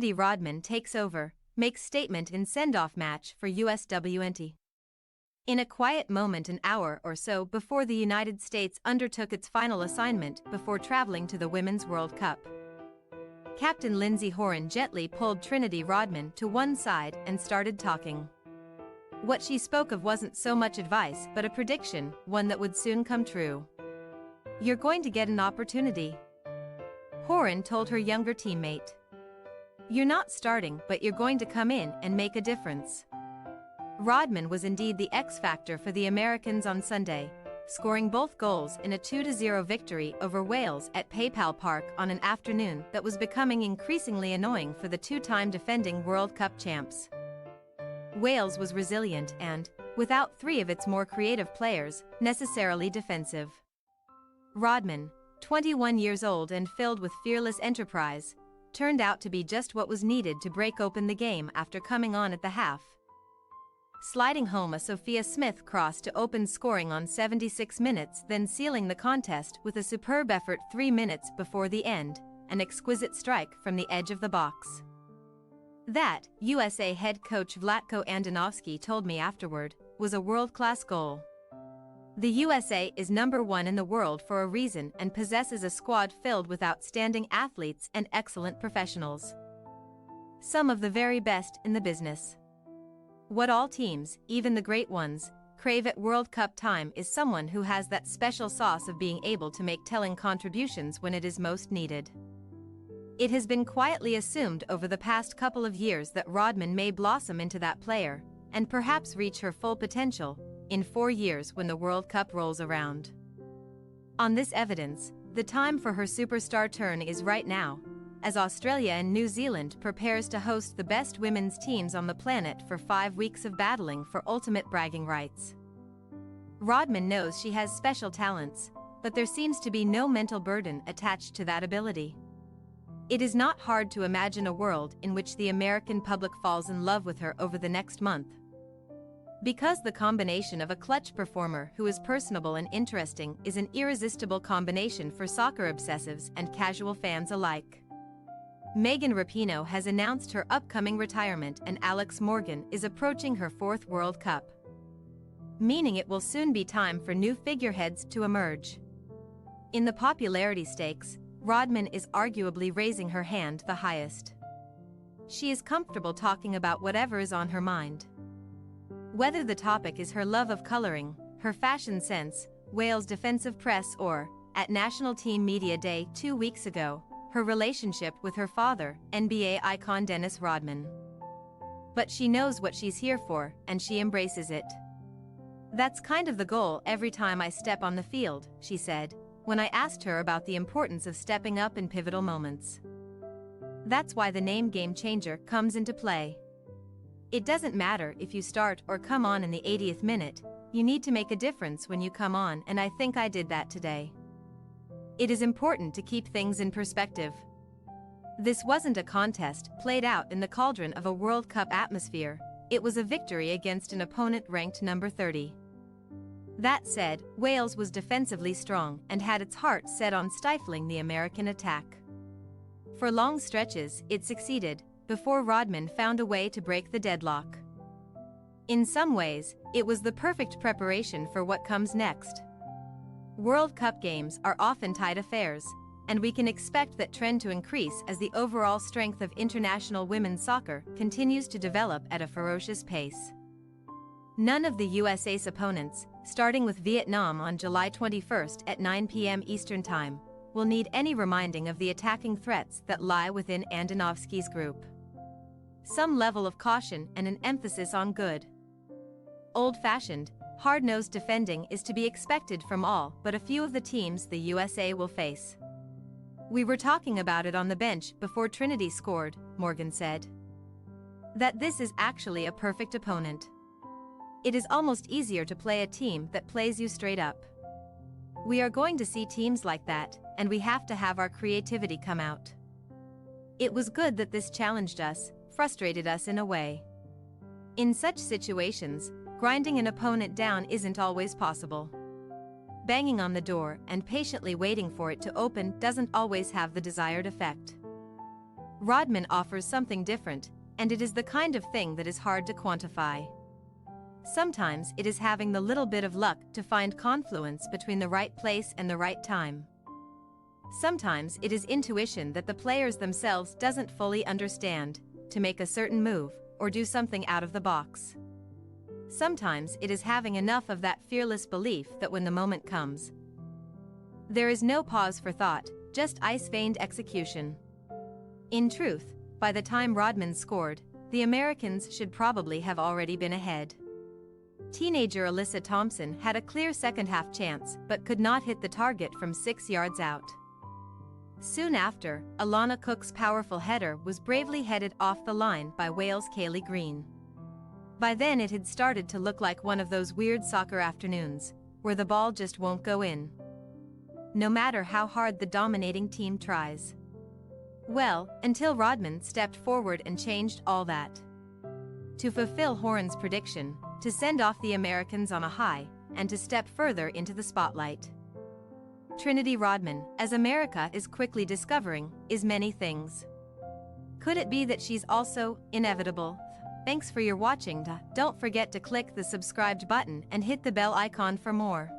Trinity Rodman takes over, makes statement in send-off match for USWNT. In a quiet moment an hour or so before the United States undertook its final assignment before traveling to the Women's World Cup, Captain Lindsey Horan gently pulled Trinity Rodman to one side and started talking. What she spoke of wasn't so much advice but a prediction, one that would soon come true. "You're going to get an opportunity," Horan told her younger teammate. "You're not starting, but you're going to come in and make a difference." Rodman was indeed the X-factor for the Americans on Sunday, scoring both goals in a 2-0 victory over Wales at PayPal Park on an afternoon that was becoming increasingly annoying for the two-time defending World Cup champs. Wales was resilient and, without three of its more creative players, necessarily defensive. Rodman, 21 years old and filled with fearless enterprise, turned out to be just what was needed to break open the game after coming on at the half, sliding home a Sophia Smith cross to open scoring on 76 minutes, then sealing the contest with a superb effort 3 minutes before the end, an exquisite strike from the edge of the box. That, USA head coach Vlatko Andonovski told me afterward, was a world-class goal. The USA is number one in the world for a reason and possesses a squad filled with outstanding athletes and excellent professionals. Some of the very best in the business. What all teams, even the great ones, crave at World Cup time is someone who has that special sauce of being able to make telling contributions when it is most needed. It has been quietly assumed over the past couple of years that Rodman may blossom into that player, and perhaps reach her full potential, in 4 years when the World Cup rolls around. On this evidence, the time for her superstar turn is right now, as Australia and New Zealand prepares to host the best women's teams on the planet for 5 weeks of battling for ultimate bragging rights. Rodman knows she has special talents, but there seems to be no mental burden attached to that ability. It is not hard to imagine a world in which the American public falls in love with her over the next month. Because the combination of a clutch performer who is personable and interesting is an irresistible combination for soccer obsessives and casual fans alike. Megan Rapinoe has announced her upcoming retirement and Alex Morgan is approaching her 4th World Cup, meaning it will soon be time for new figureheads to emerge. In the popularity stakes, Rodman is arguably raising her hand the highest. She is comfortable talking about whatever is on her mind. Whether the topic is her love of coloring, her fashion sense, Wales' defensive press or, at National Team Media Day 2 weeks ago, her relationship with her father, NBA icon Dennis Rodman. But she knows what she's here for, and she embraces it. "That's kind of the goal every time I step on the field," she said, when I asked her about the importance of stepping up in pivotal moments. "That's why the name Game Changer comes into play. It doesn't matter if you start or come on in the 80th minute, you need to make a difference when you come on, and I think I did that today. It is important to keep things in perspective. This wasn't a contest played out in the cauldron of a World Cup atmosphere, it was a victory against an opponent ranked number 30. That said, Wales was defensively strong and had its heart set on stifling the American attack. For long stretches, it succeeded, before Rodman found a way to break the deadlock. In some ways, it was the perfect preparation for what comes next. World Cup games are often tight affairs, and we can expect that trend to increase as the overall strength of international women's soccer continues to develop at a ferocious pace. None of the USA's opponents, starting with Vietnam on July 21 at 9 p.m. Eastern Time, will need any reminding of the attacking threats that lie within Andonovski's group. Some level of caution and an emphasis on good, old-fashioned, hard-nosed defending is to be expected from all but a few of the teams the USA will face. "We were talking about it on the bench before Trinity scored," Morgan said. "That this is actually a perfect opponent. It is almost easier to play a team that plays you straight up. We are going to see teams like that, and we have to have our creativity come out. It was good that this challenged us, frustrated us in a way. In such situations, grinding an opponent down isn't always possible. Banging on the door and patiently waiting for it to open doesn't always have the desired effect. Rodman offers something different, and it is the kind of thing that is hard to quantify. Sometimes it is having the little bit of luck to find confluence between the right place and the right time. Sometimes it is intuition that the players themselves doesn't fully understand, to make a certain move, or do something out of the box. Sometimes it is having enough of that fearless belief that when the moment comes, there is no pause for thought, just ice-veined execution. In truth, by the time Rodman scored, the Americans should probably have already been ahead. Teenager Alyssa Thompson had a clear second-half chance but could not hit the target from 6 yards out. Soon after, Alana Cook's powerful header was bravely headed off the line by Wales' Kaylee Green. By then it had started to look like one of those weird soccer afternoons, where the ball just won't go in, no matter how hard the dominating team tries. Well, until Rodman stepped forward and changed all that. To fulfill Horan's prediction, to send off the Americans on a high, and to step further into the spotlight. Trinity Rodman, as America is quickly discovering, is many things. Could it be that she's also inevitable? Thanks for your watching. Don't forget to click the subscribed button and hit the bell icon for more.